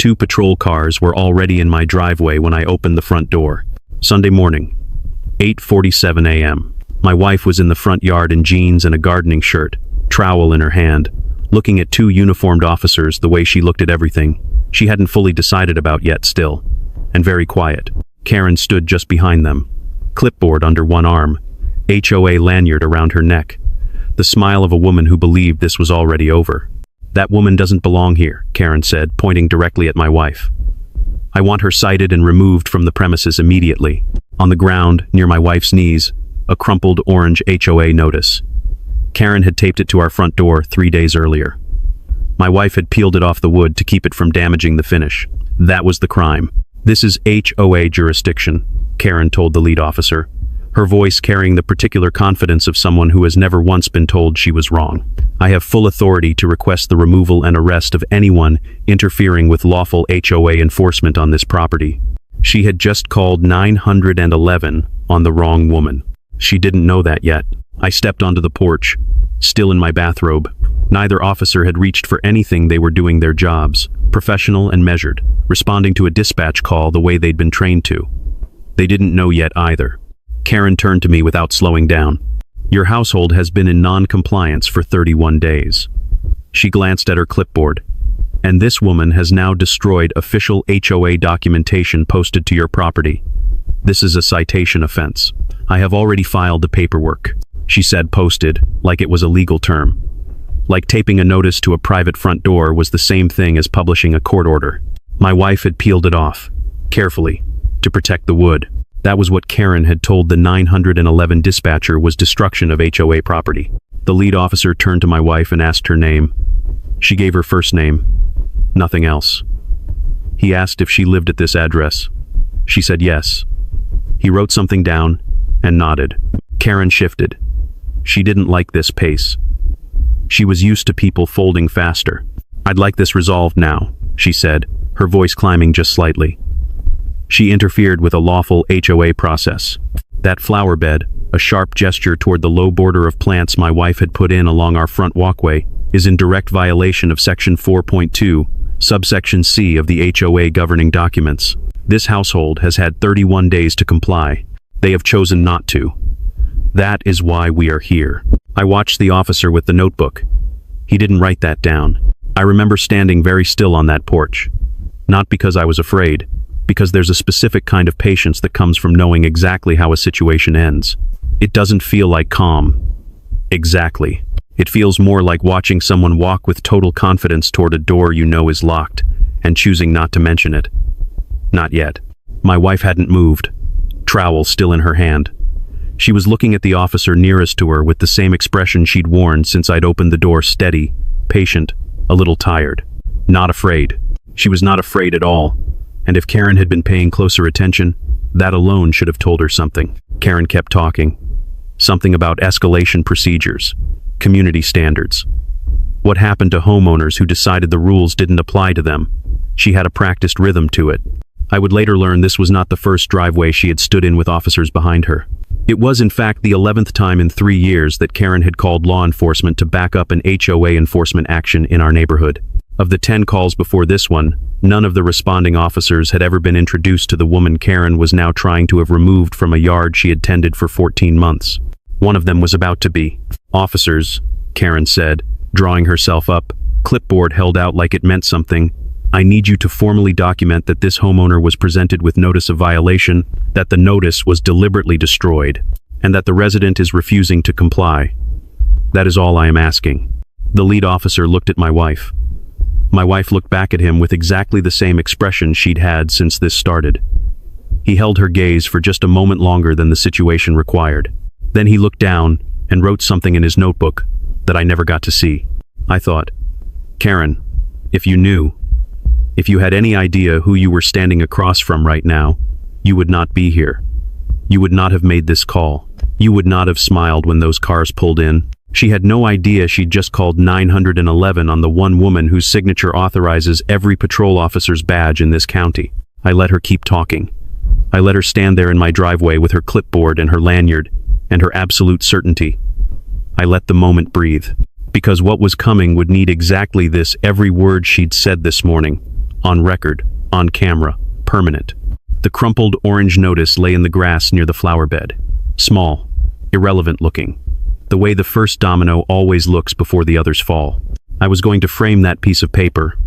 2 patrol cars were already in my driveway when I opened the front door. Sunday morning, 8:47 a.m. My wife was in the front yard in jeans and a gardening shirt, trowel in her hand, looking at 2 uniformed officers the way she looked at everything she hadn't fully decided about yet still, and very quiet. Karen stood just behind them, clipboard under one arm, HOA lanyard around her neck, the smile of a woman who believed this was already over. "That woman doesn't belong here," Karen said, pointing directly at my wife. "I want her cited and removed from the premises immediately." On the ground, near my wife's knees, a crumpled orange HOA notice. Karen had taped it to our front door 3 days earlier. My wife had peeled it off the wood to keep it from damaging the finish. That was the crime. "This is HOA jurisdiction," Karen told the lead officer, her voice carrying the particular confidence of someone who has never once been told she was wrong. "I have full authority to request the removal and arrest of anyone interfering with lawful HOA enforcement on this property." She had just called 911 on the wrong woman. She didn't know that yet. I stepped onto the porch, still in my bathrobe. Neither officer had reached for anything. They were doing their jobs, professional and measured, responding to a dispatch call the way they'd been trained to. They didn't know yet either. Karen turned to me without slowing down. "Your household has been in non-compliance for 31 days. She glanced at her clipboard. "And this woman has now destroyed official HOA documentation posted to your property. This is a citation offense. I have already filed the paperwork," she said, posted, like it was a legal term. Like taping a notice to a private front door was the same thing as publishing a court order. My wife had peeled it off, carefully, to protect the wood. That was what Karen had told the 911 dispatcher was destruction of HOA property. The lead officer turned to my wife and asked her name. She gave her first name. Nothing else. He asked if she lived at this address. She said yes. He wrote something down and nodded. Karen shifted. She didn't like this pace. She was used to people folding faster. "I'd like this resolved now," she said, her voice climbing just slightly. She interfered with a lawful HOA process. That flower bed, a sharp gesture toward the low border of plants my wife had put in along our front walkway, is in direct violation of Section 4.2, subsection C of the HOA governing documents. This household has had 31 days to comply. They have chosen not to. That is why we are here. I watched the officer with the notebook. He didn't write that down. I remember standing very still on that porch. Not because I was afraid, because there's a specific kind of patience that comes from knowing exactly how a situation ends. It doesn't feel like calm. Exactly. It feels more like watching someone walk with total confidence toward a door you know is locked, and choosing not to mention it. Not yet. My wife hadn't moved, trowel still in her hand. She was looking at the officer nearest to her with the same expression she'd worn since I'd opened the door, steady, patient, a little tired. Not afraid. She was not afraid at all. And if Karen had been paying closer attention, that alone should have told her something. Karen kept talking. Something about escalation procedures, community standards. What happened to homeowners who decided the rules didn't apply to them? She had a practiced rhythm to it. I would later learn this was not the first driveway she had stood in with officers behind her. It was in fact the 11th time in 3 years that Karen had called law enforcement to back up an HOA enforcement action in our neighborhood. Of the 10 calls before this one, none of the responding officers had ever been introduced to the woman Karen was now trying to have removed from a yard she had tended for 14 months. One of them was about to be. "Officers," Karen said, drawing herself up, clipboard held out like it meant something, "I need you to formally document that this homeowner was presented with notice of violation, that the notice was deliberately destroyed, and that the resident is refusing to comply. That is all I am asking." The lead officer looked at my wife. My wife looked back at him with exactly the same expression she'd had since this started. He held her gaze for just a moment longer than the situation required. Then he looked down and wrote something in his notebook that I never got to see. I thought, "Karen, if you knew, if you had any idea who you were standing across from right now, you would not be here. You would not have made this call. You would not have smiled when those cars pulled in." She had no idea she'd just called 911 on the one woman whose signature authorizes every patrol officer's badge in this county. I let her keep talking. I let her stand there in my driveway with her clipboard and her lanyard and her absolute certainty. I let the moment breathe. Because what was coming would need exactly this, every word she'd said this morning, On record, on camera, permanent. The crumpled orange notice lay in the grass near the flower bed. Small, irrelevant looking. The way the first domino always looks before the others fall. I was going to frame that piece of paper.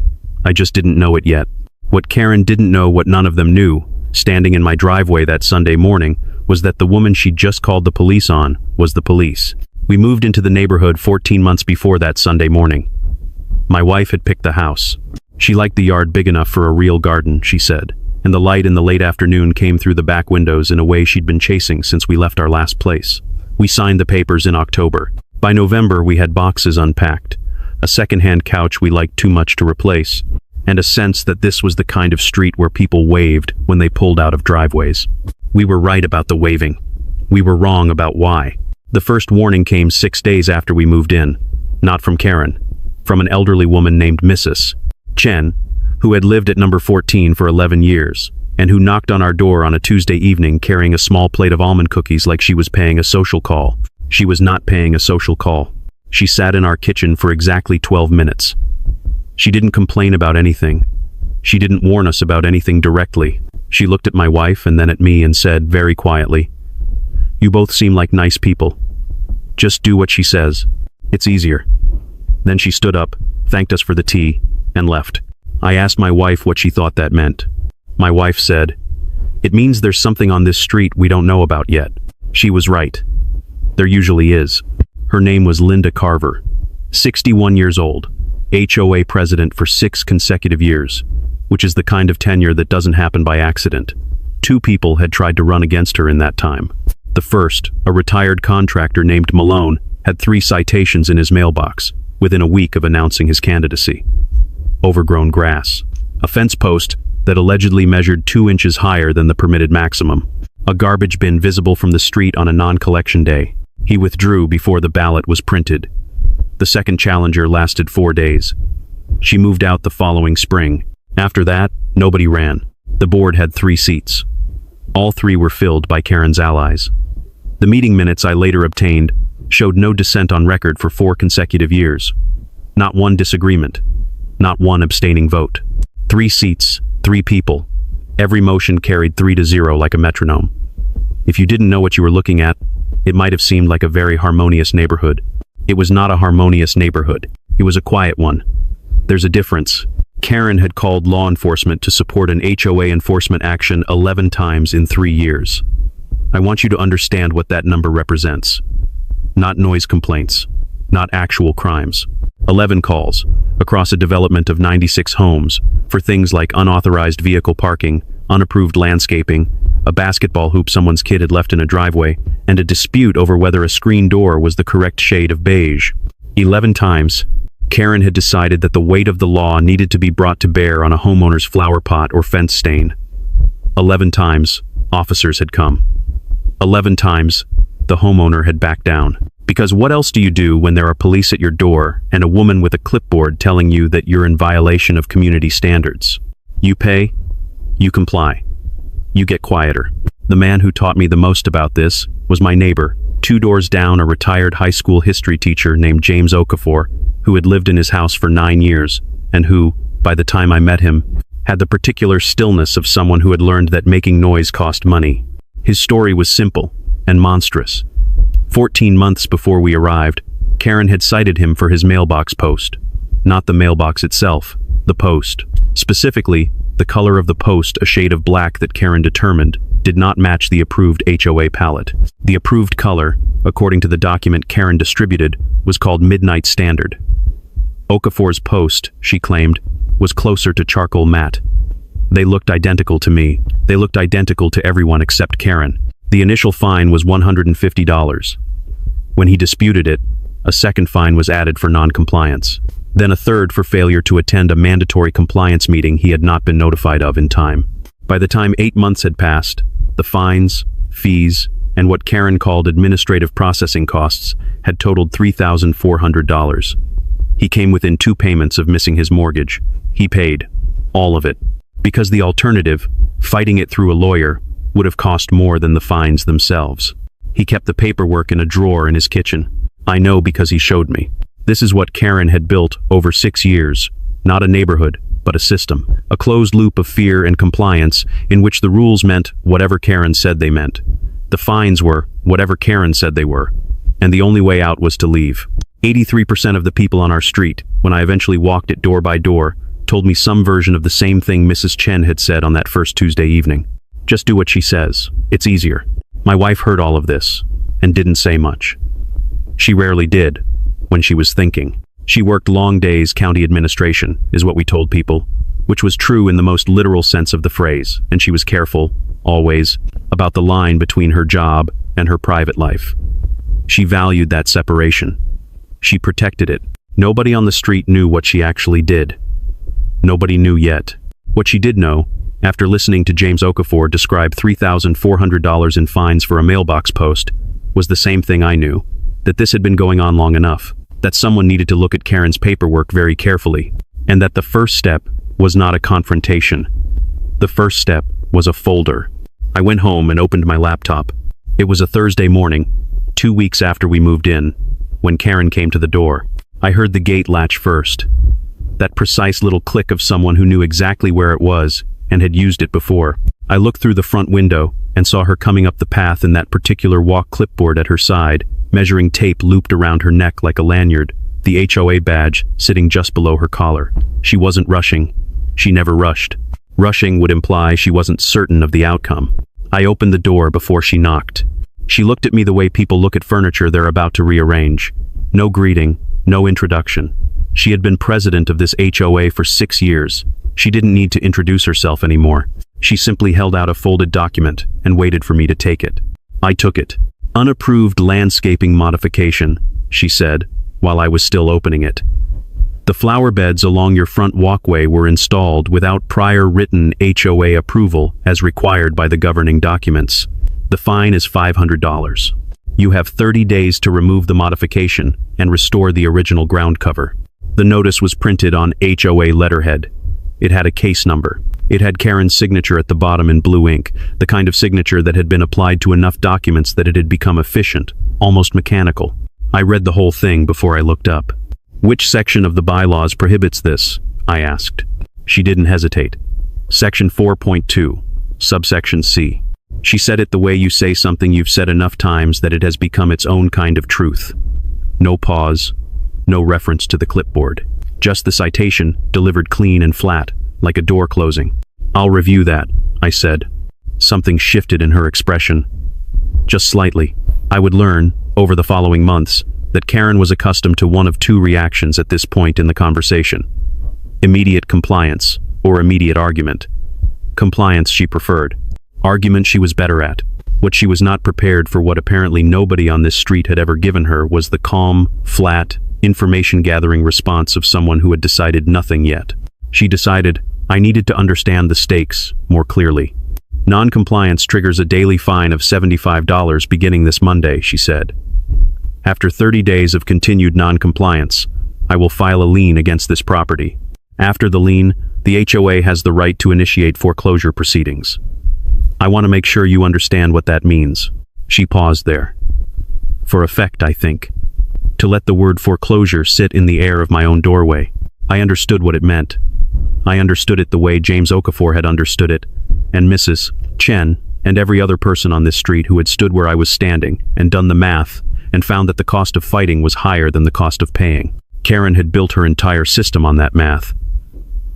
I just didn't know it yet. What Karen didn't know, what none of them knew, standing in my driveway that Sunday morning, was that the woman she'd just called the police on was the police. We moved into the neighborhood 14 months before that Sunday morning. My wife had picked the house. She liked the yard big enough for a real garden, she said, and the light in the late afternoon came through the back windows in a way she'd been chasing since we left our last place. We signed the papers in October. By November, we had boxes unpacked, a second-hand couch we liked too much to replace, and a sense that this was the kind of street where people waved when they pulled out of driveways. We were right about the waving. We were wrong about why. The first warning came 6 days after we moved in. Not from Karen. From an elderly woman named Mrs. Chen, who had lived at number 14 for 11 years, and who knocked on our door on a Tuesday evening carrying a small plate of almond cookies like she was paying a social call. She was not paying a social call. She sat in our kitchen for exactly 12 minutes. She didn't complain about anything. She didn't warn us about anything directly. She looked at my wife and then at me and said very quietly, "You both seem like nice people. Just do what she says. It's easier." Then she stood up, thanked us for the tea, and left. I asked my wife what she thought that meant. My wife said, "It means there's something on this street we don't know about yet." She was right. There usually is. Her name was Linda Carver, 61 years old, HOA president for 6 consecutive years, which is the kind of tenure that doesn't happen by accident. 2 people had tried to run against her in that time. The first, a retired contractor named Malone, had 3 citations in his mailbox within a week of announcing his candidacy. Overgrown grass, a fence post that allegedly measured 2 inches higher than the permitted maximum, a garbage bin visible from the street on a non-collection day. He withdrew before the ballot was printed. The second challenger lasted 4 days. She moved out the following spring. After that, nobody ran. The board had 3 seats. All 3 were filled by Karen's allies. The meeting minutes I later obtained showed no dissent on record for 4 consecutive years. Not one disagreement. Not one abstaining vote. 3 seats, 3 people. Every motion carried 3-0 like a metronome. If you didn't know what you were looking at, it might have seemed like a very harmonious neighborhood. It was not a harmonious neighborhood. It was a quiet one. There's a difference. Karen had called law enforcement to support an HOA enforcement action 11 times in 3 years. I want you to understand what that number represents. Not noise complaints, not actual crimes. 11 calls, across a development of 96 homes, for things like unauthorized vehicle parking, unapproved landscaping, a basketball hoop someone's kid had left in a driveway, and a dispute over whether a screen door was the correct shade of beige. 11 times, Karen had decided that the weight of the law needed to be brought to bear on a homeowner's flower pot or fence stain. 11 times, officers had come. 11 times, the homeowner had backed down. Because what else do you do when there are police at your door and a woman with a clipboard telling you that you're in violation of community standards? You pay, you comply, you get quieter. The man who taught me the most about this was my neighbor, 2 doors down, a retired high school history teacher named James Okafor, who had lived in his house for 9 years, and who, by the time I met him, had the particular stillness of someone who had learned that making noise cost money. His story was simple and monstrous. 14 months before we arrived, Karen had cited him for his mailbox post. Not the mailbox itself, the post. Specifically, the color of the post, a shade of black that Karen determined, did not match the approved HOA palette. The approved color, according to the document Karen distributed, was called Midnight Standard. Okafor's post, she claimed, was closer to charcoal matte. They looked identical to me. They looked identical to everyone except Karen. The initial fine was $150. When he disputed it, a second fine was added for non-compliance. Then a third for failure to attend a mandatory compliance meeting he had not been notified of in time. By the time 8 months had passed, the fines, fees, and what Karen called administrative processing costs had totaled $3,400. He came within 2 payments of missing his mortgage. He paid all of it. Because the alternative, fighting it through a lawyer, would have cost more than the fines themselves. He kept the paperwork in a drawer in his kitchen. I know because he showed me. This is what Karen had built over 6 years. Not a neighborhood, but a system, a closed loop of fear and compliance in which the rules meant whatever Karen said they meant. The fines were whatever Karen said they were, and the only way out was to leave. 83% of the people on our street, when I eventually walked it door by door, told me some version of the same thing Mrs. Chen had said on that first Tuesday evening. Just do what she says. It's easier. My wife heard all of this and didn't say much. She rarely did when she was thinking. She worked long days county administration, is what we told people, which was true in the most literal sense of the phrase, and she was careful, always, about the line between her job and her private life. She valued that separation. She protected it. Nobody on the street knew what she actually did. Nobody knew yet. What she did know, after listening to James Okafor describe $3,400 in fines for a mailbox post, was the same thing I knew, that this had been going on long enough, that someone needed to look at Karen's paperwork very carefully, and that the first step was not a confrontation. The first step was a folder. I went home and opened my laptop. It was a Thursday morning, 2 weeks after we moved in, when Karen came to the door. I heard the gate latch first. That precise little click of someone who knew exactly where it was and had used it before. I looked through the front window and saw her coming up the path in that particular walk clipboard at her side, measuring tape looped around her neck like a lanyard, the HOA badge sitting just below her collar. She wasn't rushing. She never rushed. Rushing would imply she wasn't certain of the outcome. I opened the door before she knocked. She looked at me the way people look at furniture they're about to rearrange. No greeting, no introduction. She had been president of this HOA for 6 years. She didn't need to introduce herself anymore. She simply held out a folded document and waited for me to take it. I took it. Unapproved landscaping modification, she said, while I was still opening it. The flower beds along your front walkway were installed without prior written HOA approval as required by the governing documents. The fine is $500. You have 30 days to remove the modification and restore the original ground cover. The notice was printed on HOA letterhead. It had a case number. It had Karen's signature at the bottom in blue ink, the kind of signature that had been applied to enough documents that it had become efficient, almost mechanical. I read the whole thing before I looked up. Which section of the bylaws prohibits this? I asked. She didn't hesitate. Section 4.2, subsection C. She said it the way you say something you've said enough times that it has become its own kind of truth. No pause, no reference to the clipboard. Just the citation, delivered clean and flat, like a door closing. I'll review that, I said. Something shifted in her expression. Just slightly. I would learn, over the following months, that Karen was accustomed to one of two reactions at this point in the conversation. Immediate compliance, or immediate argument. Compliance she preferred. Argument she was better at. What she was not prepared for, what apparently nobody on this street had ever given her, was the calm, flat, information-gathering response of someone who had decided nothing yet. She decided, I needed to understand the stakes more clearly. Non-compliance triggers a daily fine of $75 beginning this Monday, she said. After 30 days of continued non-compliance, I will file a lien against this property. After the lien, the HOA has the right to initiate foreclosure proceedings. I want to make sure you understand what that means. She paused there. For effect, I think. To let the word foreclosure sit in the air of my own doorway. I understood what it meant. I understood it the way James Okafor had understood it, and Mrs. Chen, and every other person on this street who had stood where I was standing and done the math and found that the cost of fighting was higher than the cost of paying. Karen had built her entire system on that math,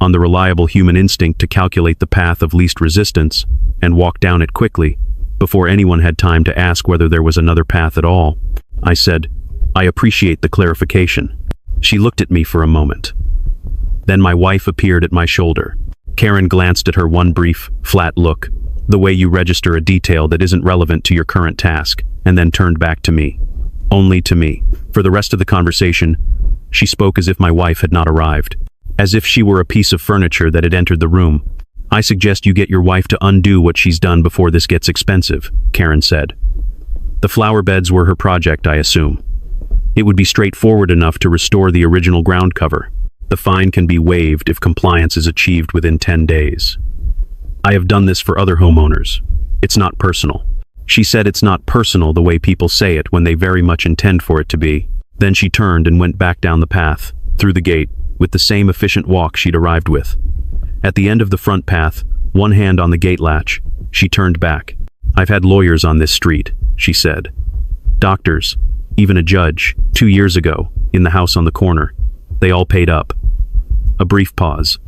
on the reliable human instinct to calculate the path of least resistance and walk down it quickly, before anyone had time to ask whether there was another path at all. I said, I appreciate the clarification. She looked at me for a moment. Then my wife appeared at my shoulder. Karen glanced at her one brief, flat look, the way you register a detail that isn't relevant to your current task, and then turned back to me. Only to me. For the rest of the conversation, she spoke as if my wife had not arrived, as if she were a piece of furniture that had entered the room. I suggest you get your wife to undo what she's done before this gets expensive, Karen said. The flower beds were her project, I assume. It would be straightforward enough to restore the original ground cover. The fine can be waived if compliance is achieved within 10 days. I have done this for other homeowners. It's not personal. She said it's not personal the way people say it when they very much intend for it to be. Then she turned and went back down the path, through the gate, with the same efficient walk she'd arrived with. At the end of the front path, one hand on the gate latch, she turned back. "I've had lawyers on this street," she said. "Doctors, even a judge, 2 years ago, in the house on the corner. They all paid up." A brief pause.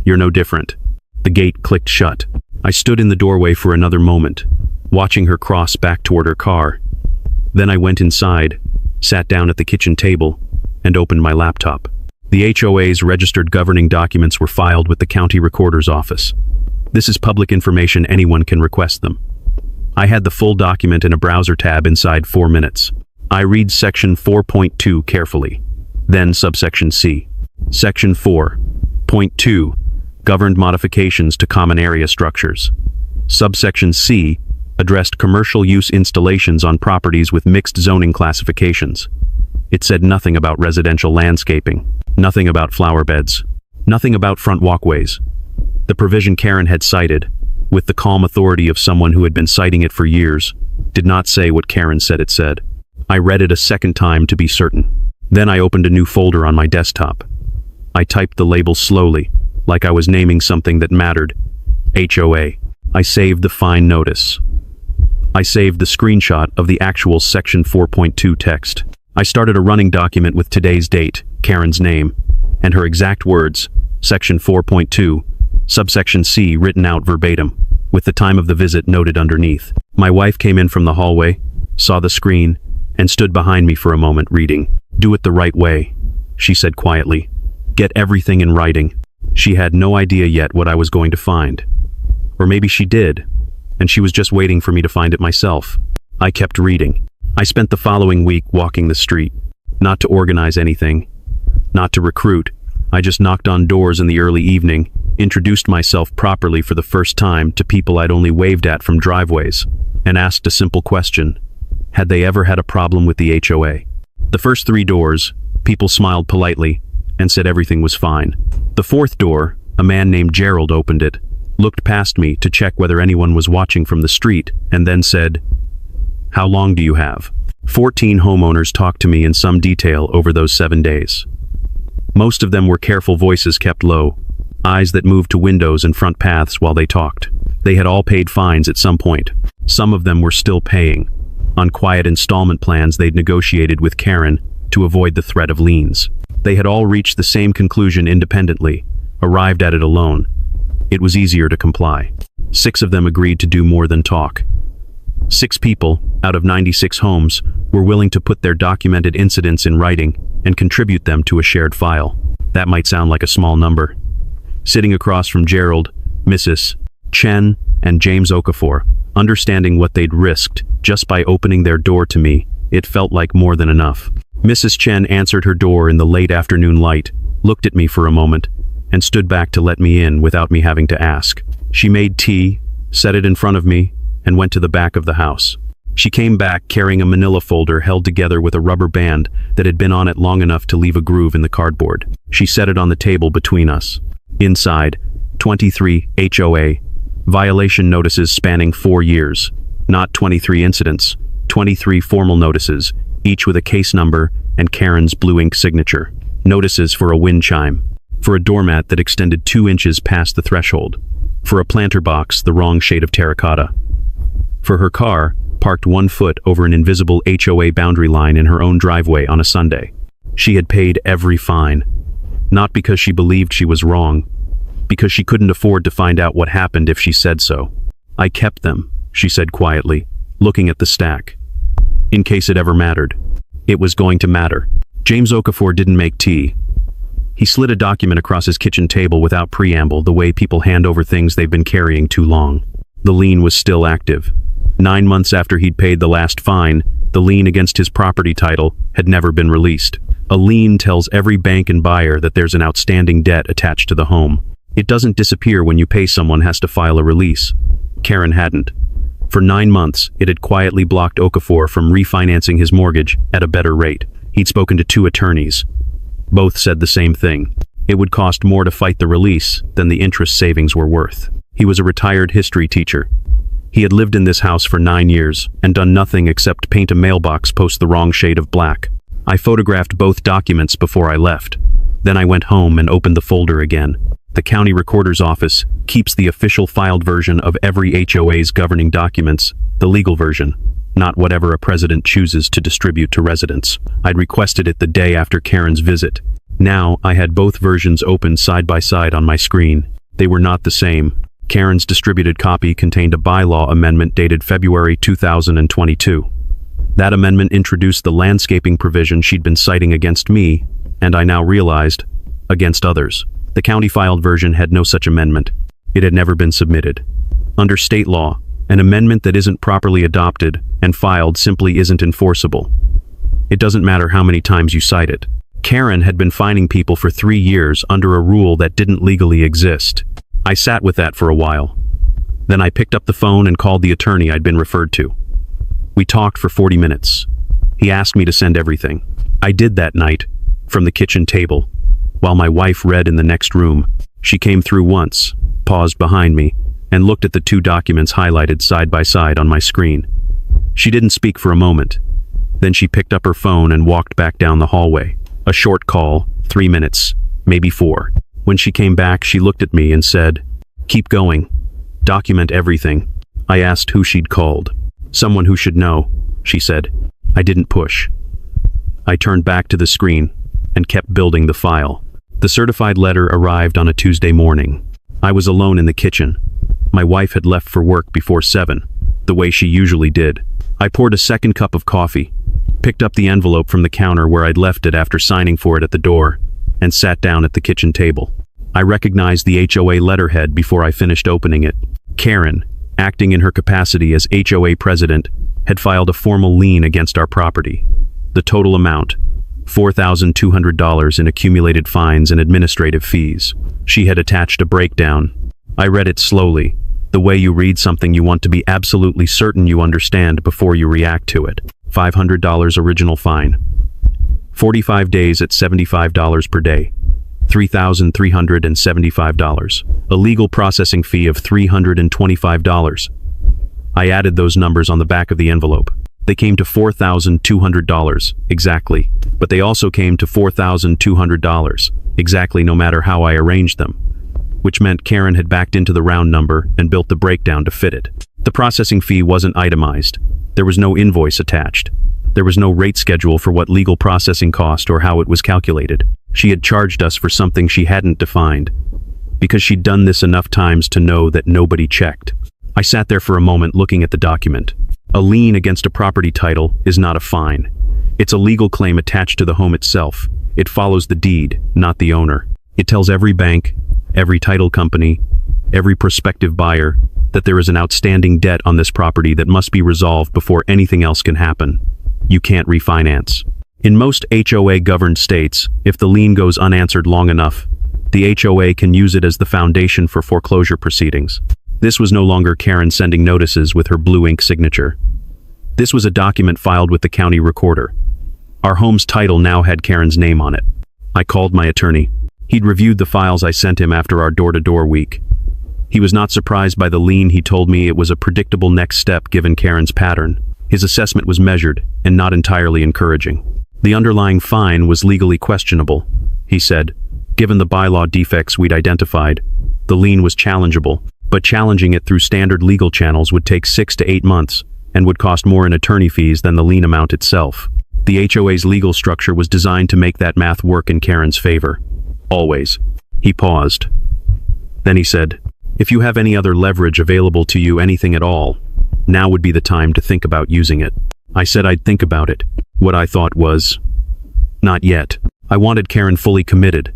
"You're no different." The gate clicked shut. I stood in the doorway for another moment, watching her cross back toward her car. Then I went inside, sat down at the kitchen table, and opened my laptop. The HOA's registered governing documents were filed with the county recorder's office. This is public information, anyone can request them. I had the full document in a browser tab inside 4 minutes. I read section 4.2 carefully, then subsection C. Section 4.2 governed modifications to common area structures. Subsection C addressed commercial use installations on properties with mixed zoning classifications. It said nothing about residential landscaping, nothing about flower beds, nothing about front walkways. The provision Karen had cited, with the calm authority of someone who had been citing it for years, did not say what Karen said it said. I read it a second time to be certain. Then I opened a new folder on my desktop. I typed the label slowly, like I was naming something that mattered. HOA. I saved the fine notice. I saved the screenshot of the actual section 4.2 text. I started a running document with today's date, Karen's name, and her exact words, section 4.2, subsection C written out verbatim, with the time of the visit noted underneath. My wife came in from the hallway, saw the screen, and stood behind me for a moment reading. "Do it the right way," she said quietly. "Get everything in writing." She had no idea yet what I was going to find. Or maybe she did, and she was just waiting for me to find it myself. I kept reading. I spent the following week walking the street, not to organize anything, not to recruit. I just knocked on doors in the early evening, introduced myself properly for the first time to people I'd only waved at from driveways, and asked a simple question. Had they ever had a problem with the HOA? The first 3 doors, people smiled politely and said everything was fine. The 4th door, a man named Gerald opened it, looked past me to check whether anyone was watching from the street, and then said, "How long do you have?" 14 homeowners talked to me in some detail over those 7 days. Most of them were careful voices kept low, eyes that moved to windows and front paths while they talked. They had all paid fines at some point. Some of them were still paying, on quiet installment plans they'd negotiated with Karen to avoid the threat of liens. They had all reached the same conclusion independently, arrived at it alone. It was easier to comply. 6 of them agreed to do more than talk. 6 people, out of 96 homes, were willing to put their documented incidents in writing and contribute them to a shared file. That might sound like a small number. Sitting across from Gerald, Mrs. Chen, and James Okafor, understanding what they'd risked just by opening their door to me, it felt like more than enough. Mrs. Chen answered her door in the late afternoon light, looked at me for a moment, and stood back to let me in without me having to ask. She made tea, set it in front of me, and went to the back of the house. She came back carrying a manila folder held together with a rubber band that had been on it long enough to leave a groove in the cardboard. She set it on the table between us. Inside, 23 HOA violation notices spanning 4 years. Not 23 incidents, 23 formal notices, each with a case number and Karen's blue ink signature. Notices for a wind chime, for a doormat that extended 2 inches past the threshold, for a planter box the wrong shade of terracotta, for her car parked 1 foot over an invisible HOA boundary line in her own driveway on a Sunday. She had paid every fine, not because she believed she was wrong, because she couldn't afford to find out what happened if she said so. "I kept them," she said quietly, looking at the stack. "In case it ever mattered." It was going to matter. James Okafor didn't make tea. He slid a document across his kitchen table without preamble, the way people hand over things they've been carrying too long. The lien was still active. 9 months after he'd paid the last fine, the lien against his property title had never been released. A lien tells every bank and buyer that there's an outstanding debt attached to the home. It doesn't disappear when you pay someone has to file a release. Karen hadn't. For 9 months, it had quietly blocked Okafor from refinancing his mortgage at a better rate. He'd spoken to 2 attorneys. Both said the same thing. It would cost more to fight the release than the interest savings were worth. He was a retired history teacher. He had lived in this house for 9 years and done nothing except paint a mailbox post the wrong shade of black. I photographed both documents before I left. Then I went home and opened the folder again. The county recorder's office keeps the official filed version of every HOA's governing documents, the legal version, not whatever a president chooses to distribute to residents. I'd requested it the day after Karen's visit. Now, I had both versions open side by side on my screen. They were not the same. Karen's distributed copy contained a bylaw amendment dated February 2022. That amendment introduced the landscaping provision she'd been citing against me, and I now realized, against others. The county-filed version had no such amendment. It had never been submitted. Under state law, an amendment that isn't properly adopted and filed simply isn't enforceable. It doesn't matter how many times you cite it. Karen had been fining people for 3 years under a rule that didn't legally exist. I sat with that for a while. Then I picked up the phone and called the attorney I'd been referred to. We talked for 40 minutes. He asked me to send everything. I did that night, from the kitchen table, while my wife read in the next room. She came through once, paused behind me, and looked at the 2 documents highlighted side by side on my screen. She didn't speak for a moment. Then she picked up her phone and walked back down the hallway. A short call, 3 minutes, maybe 4. When she came back, she looked at me and said, "Keep going. Document everything." I asked who she'd called. "Someone who should know," she said. I didn't push. I turned back to the screen and kept building the file. The certified letter arrived on a Tuesday morning. I was alone in the kitchen. My wife had left for work before 7, the way she usually did. I poured a second cup of coffee, picked up the envelope from the counter where I'd left it after signing for it at the door, and sat down at the kitchen table. I recognized the HOA letterhead before I finished opening it. Karen, acting in her capacity as HOA president, had filed a formal lien against our property. The total amount, $4,200 in accumulated fines and administrative fees. She had attached a breakdown. I read it slowly, the way you read something you want to be absolutely certain you understand before you react to it. $500 original fine. 45 days at $75 per day. $3,375. A legal processing fee of $325. I added those numbers on the back of the envelope. They came to $4,200, exactly. But they also came to $4,200, exactly no matter how I arranged them. Which meant Karen had backed into the round number and built the breakdown to fit it. The processing fee wasn't itemized. There was no invoice attached. There was no rate schedule for what legal processing cost or how it was calculated. She had charged us for something she hadn't defined, because she'd done this enough times to know that nobody checked. I sat there for a moment looking at the document. A lien against a property title is not a fine. It's a legal claim attached to the home itself. It follows the deed, not the owner. It tells every bank, every title company, every prospective buyer that there is an outstanding debt on this property that must be resolved before anything else can happen. You can't refinance. In most HOA-governed states, if the lien goes unanswered long enough, the HOA can use it as the foundation for foreclosure proceedings. This was no longer Karen sending notices with her blue ink signature. This was a document filed with the county recorder. Our home's title now had Karen's name on it. I called my attorney. He'd reviewed the files I sent him after our door-to-door week. He was not surprised by the lien. He told me it was a predictable next step given Karen's pattern. His assessment was measured and not entirely encouraging. The underlying fine was legally questionable, he said. Given the bylaw defects we'd identified, the lien was challengeable, but challenging it through standard legal channels would take 6 to 8 months and would cost more in attorney fees than the lien amount itself. The HOA's legal structure was designed to make that math work in Karen's favor. Always. He paused. Then he said, "If you have any other leverage available to you, anything at all, now would be the time to think about using it." I said I'd think about it. What I thought was, not yet. I wanted Karen fully committed.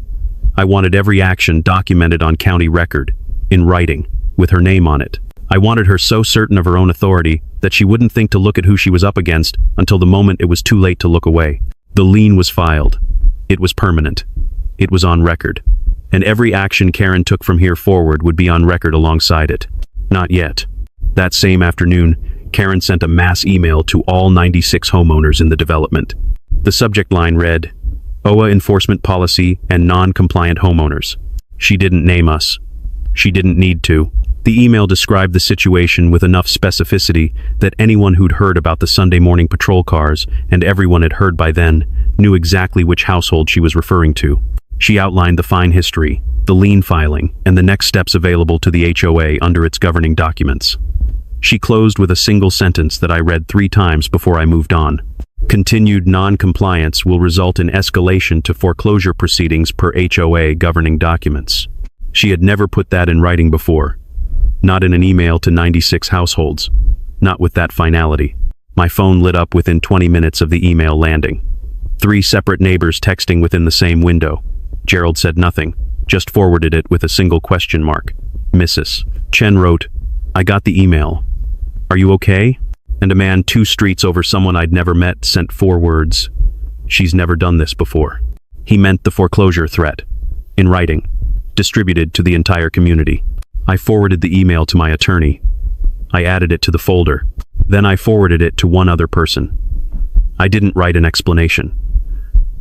I wanted every action documented on county record, in writing, with her name on it. I wanted her so certain of her own authority that she wouldn't think to look at who she was up against until the moment it was too late to look away. The lien was filed. It was permanent. It was on record. And every action Karen took from here forward would be on record alongside it. Not yet. That same afternoon, Karen sent a mass email to all 96 homeowners in the development. The subject line read, "OA enforcement policy and non-compliant homeowners." She didn't name us. She didn't need to. The email described the situation with enough specificity that anyone who'd heard about the Sunday morning patrol cars, and everyone had heard by then, knew exactly which household she was referring to. She outlined the fine history, the lien filing, and the next steps available to the HOA under its governing documents. She closed with a single sentence that I read 3 times before I moved on. Continued non-compliance will result in escalation to foreclosure proceedings per HOA governing documents. She had never put that in writing before. Not in an email to 96 households. Not with that finality. My phone lit up within 20 minutes of the email landing. 3 separate neighbors texting within the same window. Gerald said nothing, just forwarded it with a single question mark. Mrs. Chen wrote, "I got the email. Are you okay?" And a man 2 streets over someone I'd never met sent 4 words. "She's never done this before." He meant the foreclosure threat. In writing. Distributed to the entire community. I forwarded the email to my attorney. I added it to the folder. Then I forwarded it to 1 other person. I didn't write an explanation.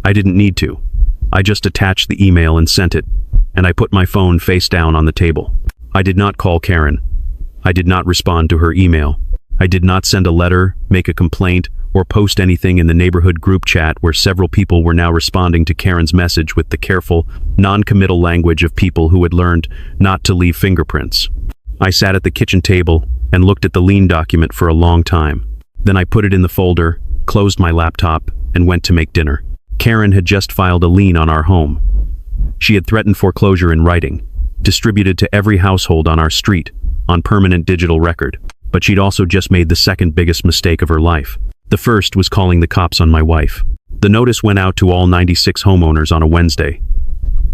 I didn't need to. I just attached the email and sent it, and I put my phone face down on the table. I did not call Karen. I did not respond to her email. I did not send a letter, make a complaint, or post anything in the neighborhood group chat where several people were now responding to Karen's message with the careful, non-committal language of people who had learned not to leave fingerprints. I sat at the kitchen table and looked at the lien document for a long time. Then I put it in the folder, closed my laptop, and went to make dinner. Karen had just filed a lien on our home. She had threatened foreclosure in writing, distributed to every household on our street, on permanent digital record. But she'd also just made the second biggest mistake of her life. The first was calling the cops on my wife. The notice went out to all 96 homeowners on a Wednesday.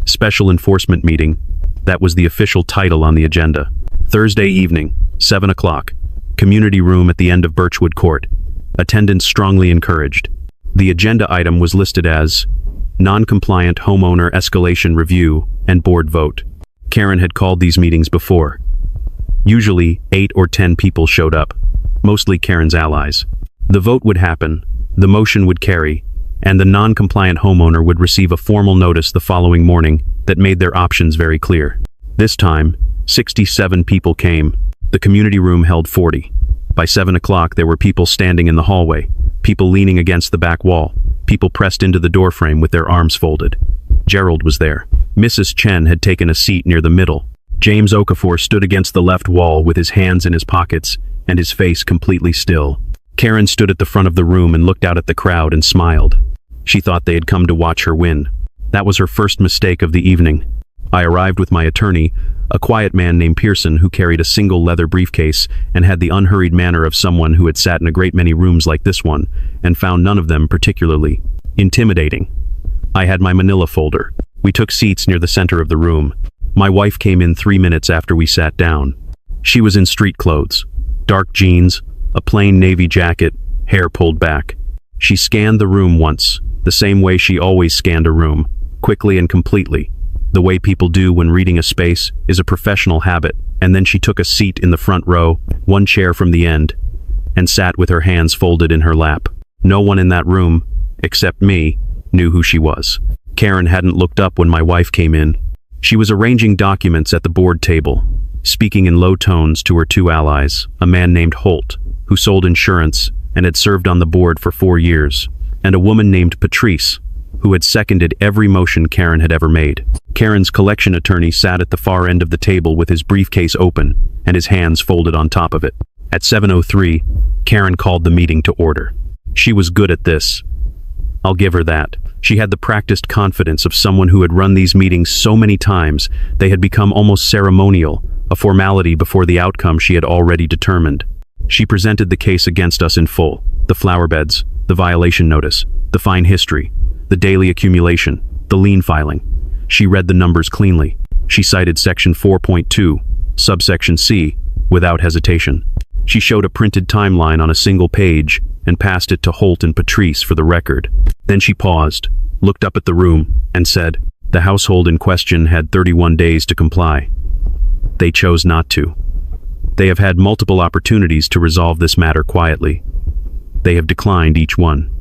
Special enforcement meeting, that was the official title on the agenda. Thursday evening, 7 o'clock, community room at the end of Birchwood Court. Attendance strongly encouraged. The agenda item was listed as non-compliant homeowner escalation review and board vote. Karen had called these meetings before. Usually, 8 or 10 people showed up, mostly Karen's allies. The vote would happen, the motion would carry, and the non-compliant homeowner would receive a formal notice the following morning that made their options very clear. This time, 67 people came. The community room held 40. By 7 o'clock, there were people standing in the hallway, people leaning against the back wall, people pressed into the doorframe with their arms folded. Gerald was there. Mrs. Chen had taken a seat near the middle. James Okafor stood against the left wall with his hands in his pockets and his face completely still. Karen stood at the front of the room and looked out at the crowd and smiled. She thought they had come to watch her win. That was her first mistake of the evening. I arrived with my attorney, a quiet man named Pearson who carried a single leather briefcase and had the unhurried manner of someone who had sat in a great many rooms like this one and found none of them particularly intimidating. I had my manila folder. We took seats near the center of the room. My wife came in 3 minutes after we sat down. She was in street clothes, dark jeans, a plain navy jacket, hair pulled back. She scanned the room once, the same way she always scanned a room, quickly and completely. The way people do when reading a space is a professional habit, and then she took a seat in the front row, 1 chair from the end, and sat with her hands folded in her lap. No one in that room, except me, knew who she was. Karen hadn't looked up when my wife came in. She was arranging documents at the board table, speaking in low tones to her 2 allies, a man named Holt, who sold insurance and had served on the board for 4 years, and a woman named Patrice, who had seconded every motion Karen had ever made. Karen's collection attorney sat at the far end of the table with his briefcase open and his hands folded on top of it. At 7:03, Karen called the meeting to order. She was good at this. I'll give her that. She had the practiced confidence of someone who had run these meetings so many times they had become almost ceremonial, a formality before the outcome she had already determined. She presented the case against us in full, the flower beds, the violation notice, the fine history, the daily accumulation, the lien filing. She read the numbers cleanly. She cited section 4.2, subsection C, without hesitation. She showed a printed timeline on a single page and passed it to Holt and Patrice for the record. Then she paused, looked up at the room, and said, the household in question had 31 days to comply. They chose not to. They have had multiple opportunities to resolve this matter quietly. They have declined each one.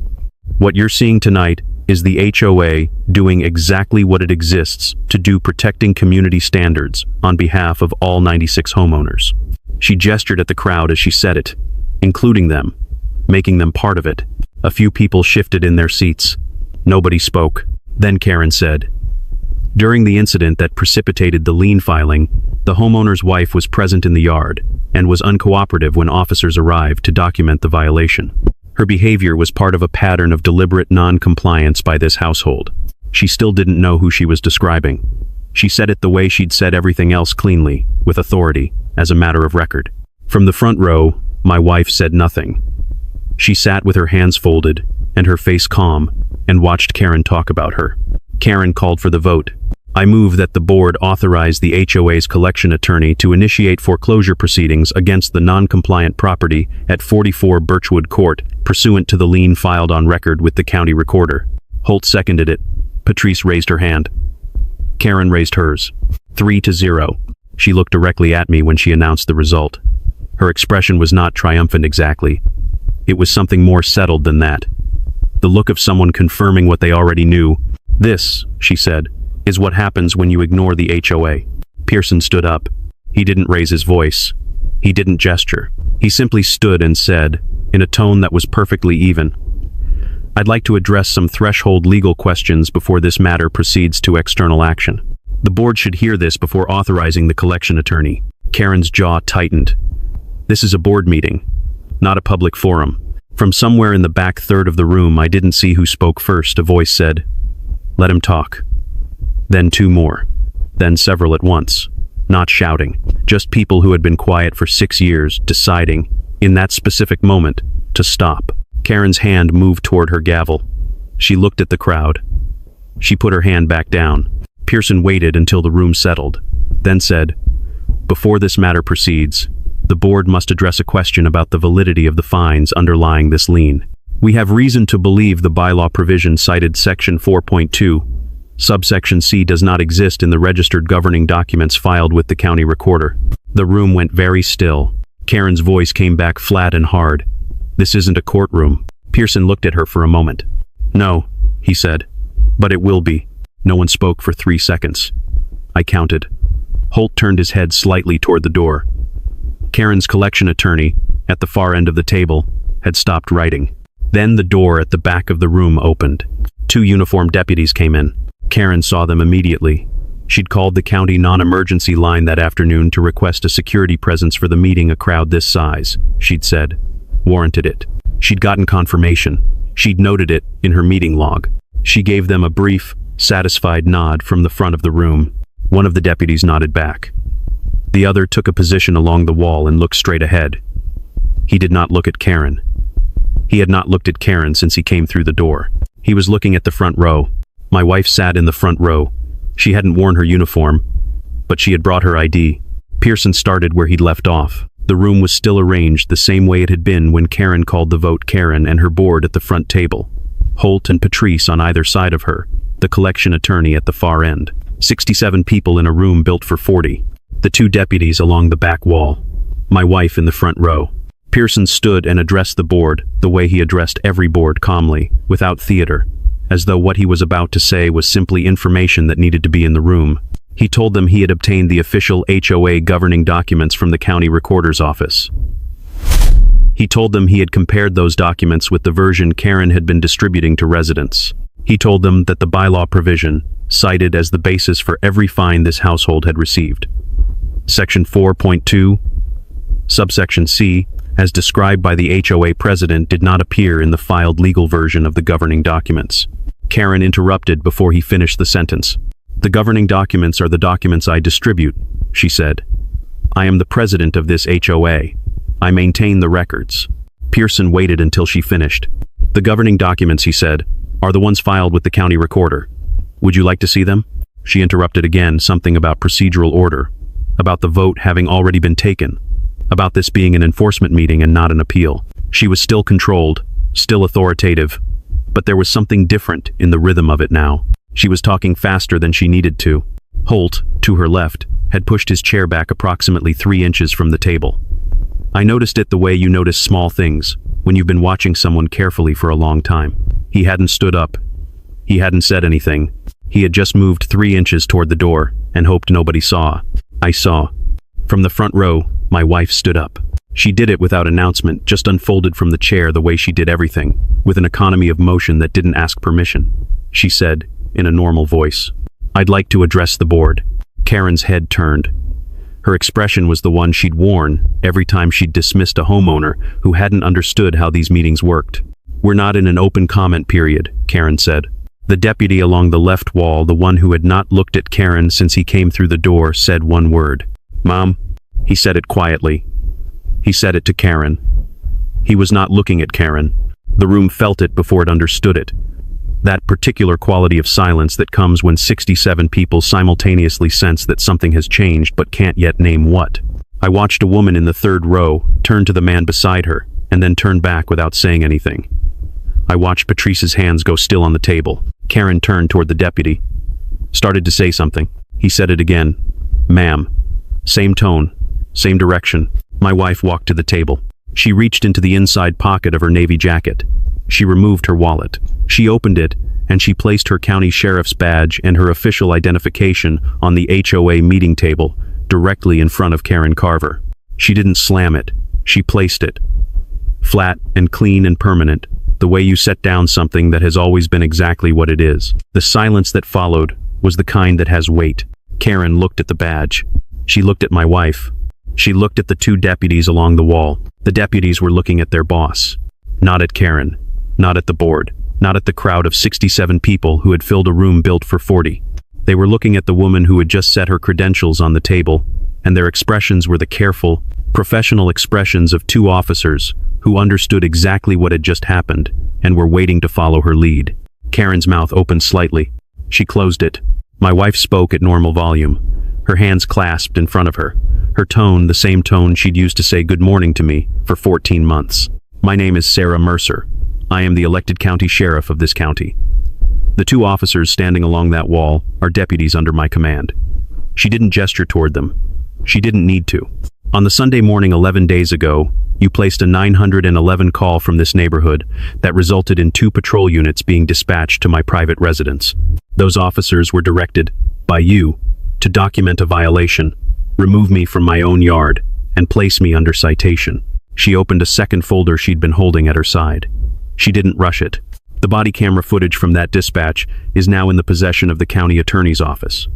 What you're seeing tonight is the HOA doing exactly what it exists to do, protecting community standards on behalf of all 96 homeowners. She gestured at the crowd as she said it, including them, making them part of it. A few people shifted in their seats. Nobody spoke. Then Karen said, During the incident that precipitated the lien filing, the homeowner's wife was present in the yard and was uncooperative when officers arrived to document the violation. Her behavior was part of a pattern of deliberate non-compliance by this household. She still didn't know who she was describing. She said it the way she'd said everything else, cleanly, with authority, as a matter of record. From the front row, my wife said nothing. She sat with her hands folded and her face calm and watched Karen talk about her. Karen called for the vote. I move that the board authorize the HOA's collection attorney to initiate foreclosure proceedings against the non-compliant property at 44 Birchwood Court, pursuant to the lien filed on record with the county recorder. Holt seconded it. Patrice raised her hand. Karen raised hers. 3-0. She looked directly at me when she announced the result. Her expression was not triumphant exactly. It was something more settled than that. The look of someone confirming what they already knew. This, she said, is what happens when you ignore the HOA. Pearson stood up. He didn't raise his voice. He didn't gesture. He simply stood and said, in a tone that was perfectly even, I'd like to address some threshold legal questions before this matter proceeds to external action. The board should hear this before authorizing the collection attorney. Karen's jaw tightened. This is a board meeting, not a public forum. From somewhere in the back third of the room, I didn't see who spoke first. A voice said, let him talk. Then two more. Then several at once. Not shouting. Just people who had been quiet for 6 years, deciding, in that specific moment, to stop. Karen's hand moved toward her gavel. She looked at the crowd. She put her hand back down. Pearson waited until the room settled, then said, before this matter proceeds, the board must address a question about the validity of the fines underlying this lien. We have reason to believe the bylaw provision cited Section 4.2, subsection C does not exist in the registered governing documents filed with the county recorder. The room went very still. Karen's voice came back flat and hard. This isn't a courtroom. Pearson looked at her for a moment. No, he said, but it will be. No one spoke for 3 seconds. I counted. Holt turned his head slightly toward the door. Karen's collection attorney, at the far end of the table, had stopped writing. Then the door at the back of the room opened. 2 uniformed deputies came in. Karen saw them immediately. She'd called the county non-emergency line that afternoon to request a security presence for the meeting. A crowd this size, she'd said, warranted it. She'd gotten confirmation. She'd noted it in her meeting log. She gave them a brief, satisfied nod from the front of the room. One of the deputies nodded back. The other took a position along the wall and looked straight ahead. He did not look at Karen. He had not looked at Karen since he came through the door. He was looking at the front row. My wife sat in the front row. She hadn't worn her uniform, but she had brought her ID. Pearson started where he'd left off. The room was still arranged the same way it had been when Karen called the vote. Karen and her board at the front table. Holt and Patrice on either side of her. The collection attorney at the far end. 67 people in a room built for 40. The 2 deputies along the back wall. My wife in the front row. Pearson stood and addressed the board the way he addressed every board, calmly, without theater, as though what he was about to say was simply information that needed to be in the room. He told them he had obtained the official HOA governing documents from the county recorder's office. He told them he had compared those documents with the version Karen had been distributing to residents. He told them that the bylaw provision, cited as the basis for every fine this household had received, Section 4.2, subsection C, as described by the HOA president, did not appear in the filed legal version of the governing documents. Karen interrupted before he finished the sentence. The governing documents are the documents I distribute, she said. I am the president of this HOA. I maintain the records. Pearson waited until she finished. The governing documents, he said, are the ones filed with the county recorder. Would you like to see them? She interrupted again, something about procedural order, about the vote having already been taken, about this being an enforcement meeting and not an appeal. She was still controlled, still authoritative, but there was something different in the rhythm of it now. She was talking faster than she needed to. Holt, to her left, had pushed his chair back approximately 3 inches from the table. I noticed it the way you notice small things when you've been watching someone carefully for a long time. He hadn't stood up. He hadn't said anything. He had just moved 3 inches toward the door and hoped nobody saw. I saw. From the front row, my wife stood up. She did it without announcement, just unfolded from the chair the way she did everything, with an economy of motion that didn't ask permission. She said, in a normal voice, I'd like to address the board. Karen's head turned. Her expression was the one she'd worn every time she'd dismissed a homeowner who hadn't understood how these meetings worked. We're not in an open comment period, Karen said. The deputy along the left wall, the one who had not looked at Karen since he came through the door, said one word. Mom. He said it quietly. He said it to Karen. He was not looking at Karen. The room felt it before it understood it. That particular quality of silence that comes when 67 people simultaneously sense that something has changed but can't yet name what. I watched a woman in the third row turn to the man beside her and then turn back without saying anything. I watched Patrice's hands go still on the table. Karen turned toward the deputy. Started to say something. He said it again. Ma'am. Same tone. Same direction. My wife walked to the table. She reached into the inside pocket of her navy jacket. She removed her wallet. She opened it, and she placed her county sheriff's badge and her official identification on the HOA meeting table, directly in front of Karen Carver. She didn't slam it. She placed it. Flat and clean and permanent, the way you set down something that has always been exactly what it is. The silence that followed was the kind that has weight. Karen looked at the badge. She looked at my wife. She looked at the two deputies along the wall. The deputies were looking at their boss. Not at Karen. Not at the board. Not at the crowd of 67 people who had filled a room built for 40. They were looking at the woman who had just set her credentials on the table, and their expressions were the careful, professional expressions of two officers who understood exactly what had just happened and were waiting to follow her lead. Karen's mouth opened slightly. She closed it. My wife spoke at normal volume, her hands clasped in front of her, her tone the same tone she'd used to say good morning to me for 14 months. My name is Sarah Mercer. I am the elected county sheriff of this county. The two officers standing along that wall are deputies under my command. She didn't gesture toward them. She didn't need to. On the Sunday morning 11 days ago, you placed a 911 call from this neighborhood that resulted in 2 patrol units being dispatched to my private residence. Those officers were directed, by you, to document a violation, remove me from my own yard, and place me under citation. She opened a second folder she'd been holding at her side. She didn't rush it. The body camera footage from that dispatch is now in the possession of the county attorney's office.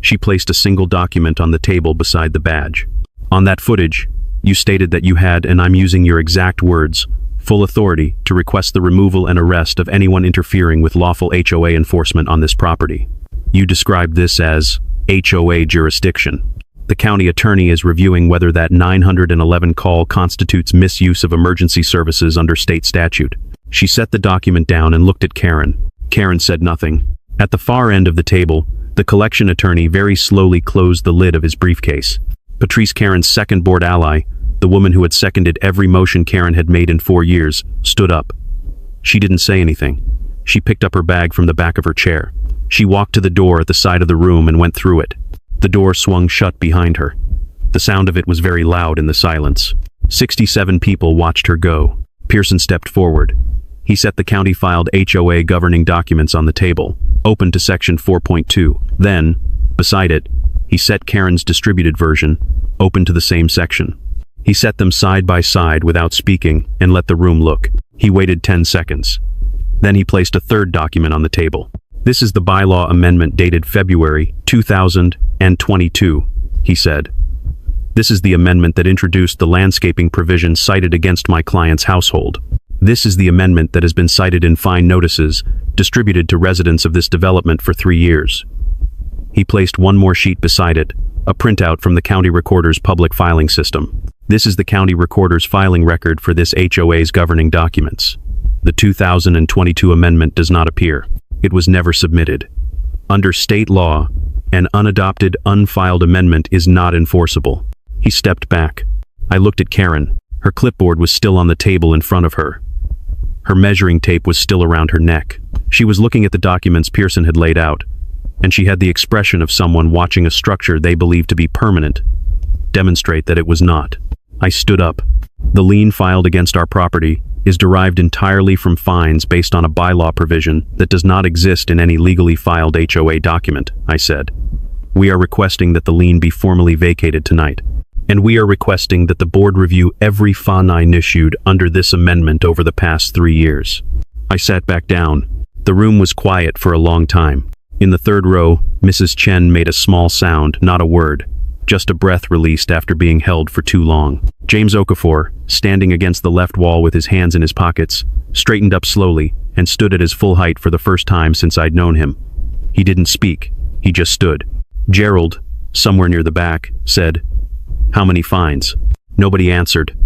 She placed a single document on the table beside the badge. On that footage, you stated that you had, and I'm using your exact words, full authority to request the removal and arrest of anyone interfering with lawful HOA enforcement on this property. You described this as HOA jurisdiction. The county attorney is reviewing whether that 911 call constitutes misuse of emergency services under state statute. She set the document down and looked at Karen. Karen said nothing. At the far end of the table, the collection attorney very slowly closed the lid of his briefcase. Patrice, Karen's second board ally, the woman who had seconded every motion Karen had made in 4 years, stood up. She didn't say anything. She picked up her bag from the back of her chair. She walked to the door at the side of the room and went through it. The door swung shut behind her. The sound of it was very loud in the silence. 67 people watched her go. Pearson stepped forward. He set the county-filed HOA governing documents on the table, open to section 4.2. Then, beside it, he set Karen's distributed version, open to the same section. He set them side by side without speaking and let the room look. He waited 10 seconds. Then he placed a third document on the table. This is the bylaw amendment dated February 2022, he said. This is the amendment that introduced the landscaping provision cited against my client's household. This is the amendment that has been cited in fine notices distributed to residents of this development for 3 years. He placed one more sheet beside it, a printout from the county recorder's public filing system. This is the county recorder's filing record for this HOA's governing documents. The 2022 amendment does not appear. It was never submitted. Under state law, an unadopted, unfiled amendment is not enforceable. He stepped back. I looked at Karen. Her clipboard was still on the table in front of her. Her measuring tape was still around her neck. She was looking at the documents Pearson had laid out, and she had the expression of someone watching a structure they believed to be permanent demonstrate that it was not. I stood up. The lien filed against our property is derived entirely from fines based on a bylaw provision that does not exist in any legally filed HOA document, I said. We are requesting that the lien be formally vacated tonight, and we are requesting that the board review every fine issued under this amendment over the past 3 years. I sat back down. The room was quiet for a long time. In the third row, Mrs. Chen made a small sound, not a word, just a breath released after being held for too long. James Okafor, standing against the left wall with his hands in his pockets, straightened up slowly and stood at his full height for the first time since I'd known him. He didn't speak, he just stood. Gerald, somewhere near the back, said, "How many fines?" Nobody answered.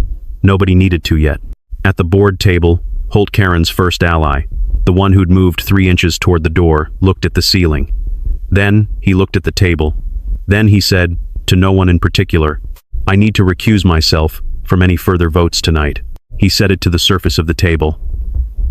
Nobody needed to yet. At the board table, Holt Karen's first ally, the one who'd moved 3 inches toward the door, looked at the ceiling. Then he looked at the table. Then he said, to no one in particular, "I need to recuse myself from any further votes tonight." He said it to the surface of the table.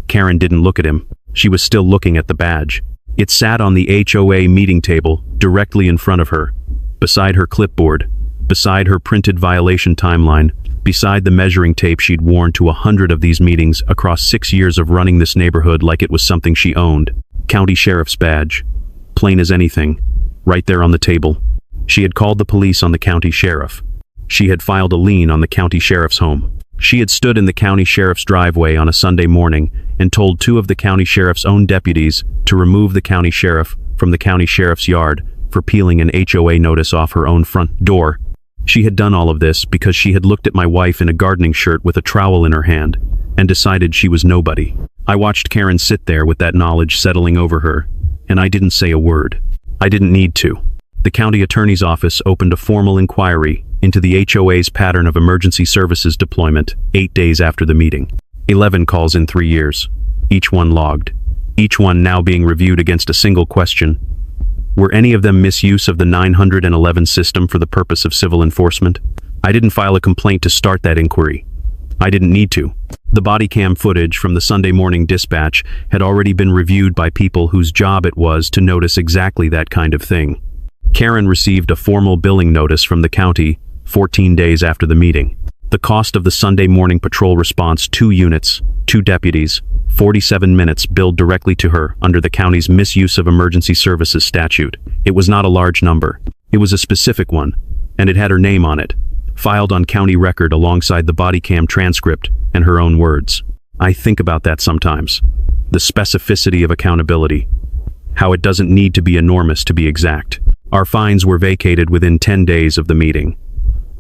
Karen didn't look at him. She was still looking at the badge. It sat on the HOA meeting table, directly in front of her, beside her clipboard, beside her printed violation timeline, beside the measuring tape she'd worn to 100 of these meetings across 6 years of running this neighborhood like it was something she owned. County Sheriff's badge. Plain as anything. Right there on the table. She had called the police on the county sheriff. She had filed a lien on the county sheriff's home. She had stood in the county sheriff's driveway on a Sunday morning and told 2 of the county sheriff's own deputies to remove the county sheriff from the county sheriff's yard for peeling an HOA notice off her own front door. She had done all of this because she had looked at my wife in a gardening shirt with a trowel in her hand and decided she was nobody. I watched Karen sit there with that knowledge settling over her, and I didn't say a word. I didn't need to. The county attorney's office opened a formal inquiry into the HOA's pattern of emergency services deployment 8 days after the meeting. 11 calls in 3 years, each one logged, each one now being reviewed against a single question. Were any of them misuse of the 911 system for the purpose of civil enforcement? I didn't file a complaint to start that inquiry. I didn't need to. The body cam footage from the Sunday morning dispatch had already been reviewed by people whose job it was to notice exactly that kind of thing. Karen received a formal billing notice from the county 14 days after the meeting. The cost of the Sunday morning patrol response, 2 units, 2 deputies, 47 minutes billed directly to her under the county's misuse of emergency services statute. It was not a large number. It was a specific one, and it had her name on it, filed on county record alongside the body cam transcript and her own words. I think about that sometimes. The specificity of accountability. How it doesn't need to be enormous to be exact. Our fines were vacated within 10 days of the meeting.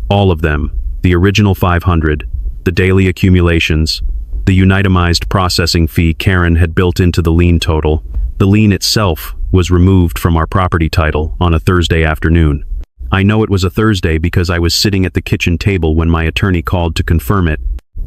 All of them, the original 500, the daily accumulations, the unitemized processing fee Karen had built into the lien total. The lien itself was removed from our property title on a Thursday afternoon. I know it was a Thursday because I was sitting at the kitchen table when my attorney called to confirm it,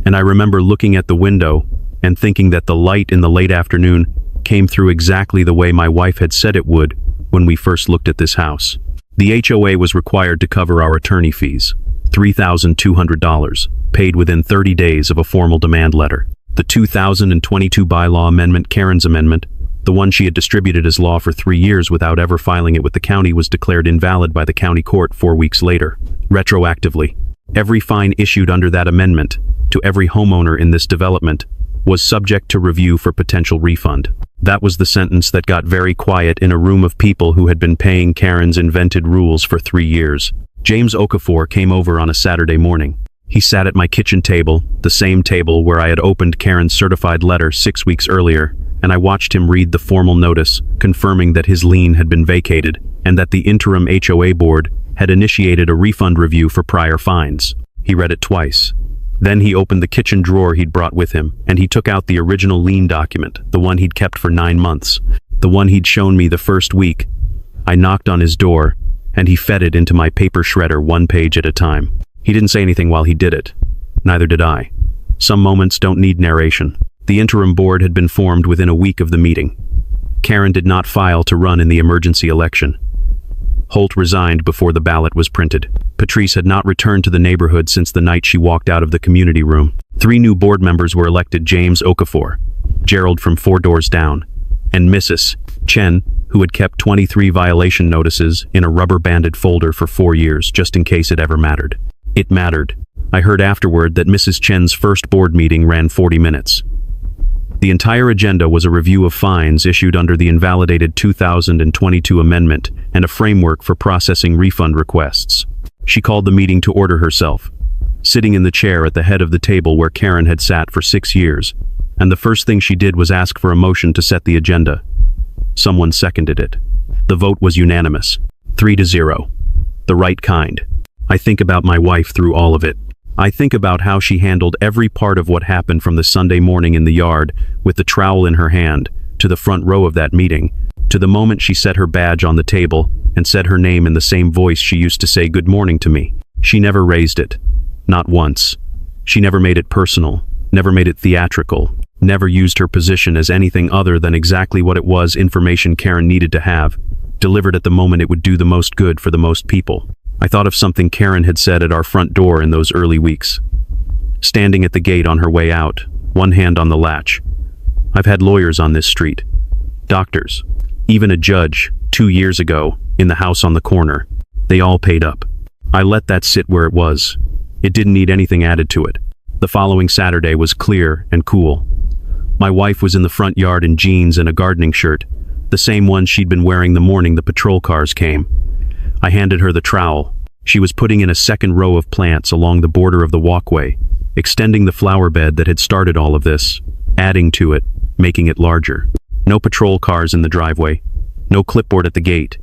and I remember looking at the window and thinking that the light in the late afternoon came through exactly the way my wife had said it would when we first looked at this house. The HOA was required to cover our attorney fees, $3,200, paid within 30 days of a formal demand letter. The 2022 bylaw amendment, Karen's amendment, the one she had distributed as law for 3 years without ever filing it with the county, was declared invalid by the county court 4 weeks later, retroactively. Every fine issued under that amendment, to every homeowner in this development, was subject to review for potential refund. That was the sentence that got very quiet in a room of people who had been paying Karen's invented rules for 3 years. James Okafor came over on a Saturday morning. He sat at my kitchen table, the same table where I had opened Karen's certified letter 6 weeks earlier, and I watched him read the formal notice confirming that his lien had been vacated and that the interim HOA board had initiated a refund review for prior fines. He read it twice. Then he opened the kitchen drawer he'd brought with him, and he took out the original lien document, the one he'd kept for 9 months, the one he'd shown me the first week. I knocked on his door, and he fed it into my paper shredder 1 page at a time. He didn't say anything while he did it. Neither did I. Some moments don't need narration. The interim board had been formed within a week of the meeting. Karen did not file to run in the emergency election. Holt resigned before the ballot was printed. Patrice had not returned to the neighborhood since the night she walked out of the community room. 3 new board members were elected: James Okafor, Gerald from 4 doors down, and Mrs. Chen, who had kept 23 violation notices in a rubber-banded folder for 4 years, just in case it ever mattered. It mattered. I heard afterward that Mrs. Chen's first board meeting ran 40 minutes. The entire agenda was a review of fines issued under the invalidated 2022 amendment and a framework for processing refund requests. She called the meeting to order herself, sitting in the chair at the head of the table where Karen had sat for 6 years, and the first thing she did was ask for a motion to set the agenda. Someone seconded it. The vote was unanimous. 3-0. The right kind. I think about my wife through all of it. I think about how she handled every part of what happened from the Sunday morning in the yard with the trowel in her hand, to the front row of that meeting, to the moment she set her badge on the table and said her name in the same voice she used to say good morning to me. She never raised it. Not once. She never made it personal, never made it theatrical, never used her position as anything other than exactly what it was information Karen needed to have, delivered at the moment it would do the most good for the most people. I thought of something Karen had said at our front door in those early weeks. Standing at the gate on her way out, one hand on the latch. I've had lawyers on this street, doctors, even a judge, 2 years ago, in the house on the corner. They all paid up. I let that sit where it was. It didn't need anything added to it. The following Saturday was clear and cool. My wife was in the front yard in jeans and a gardening shirt, the same one she'd been wearing the morning the patrol cars came. I handed her the trowel. She was putting in a second row of plants along the border of the walkway, extending the flower bed that had started all of this, adding to it, making it larger. No patrol cars in the driveway, no clipboard at the gate,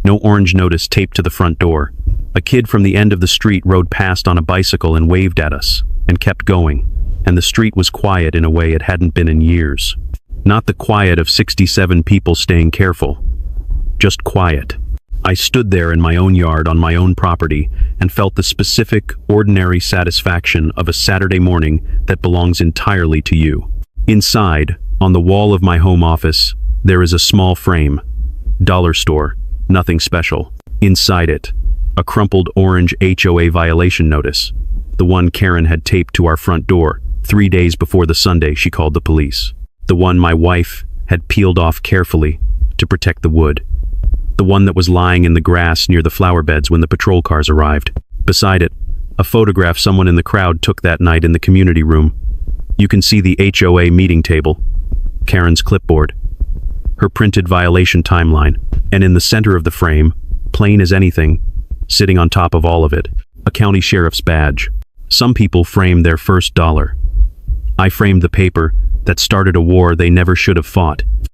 no orange notice taped to the front door. A kid from the end of the street rode past on a bicycle and waved at us, and kept going, and the street was quiet in a way it hadn't been in years. Not the quiet of 67 people staying careful, just quiet. I stood there in my own yard on my own property and felt the specific, ordinary satisfaction of a Saturday morning that belongs entirely to you. Inside, on the wall of my home office, there is a small frame. Dollar store, nothing special. Inside it, a crumpled orange HOA violation notice, the one Karen had taped to our front door 3 days before the Sunday she called the police. The one my wife had peeled off carefully to protect the wood. The one that was lying in the grass near the flower beds when the patrol cars arrived. Beside it, a photograph someone in the crowd took that night in the community room. You can see the HOA meeting table, Karen's clipboard, her printed violation timeline, and in the center of the frame, plain as anything, sitting on top of all of it, a county sheriff's badge. Some people frame their first dollar. I framed the paper that started a war they never should have fought.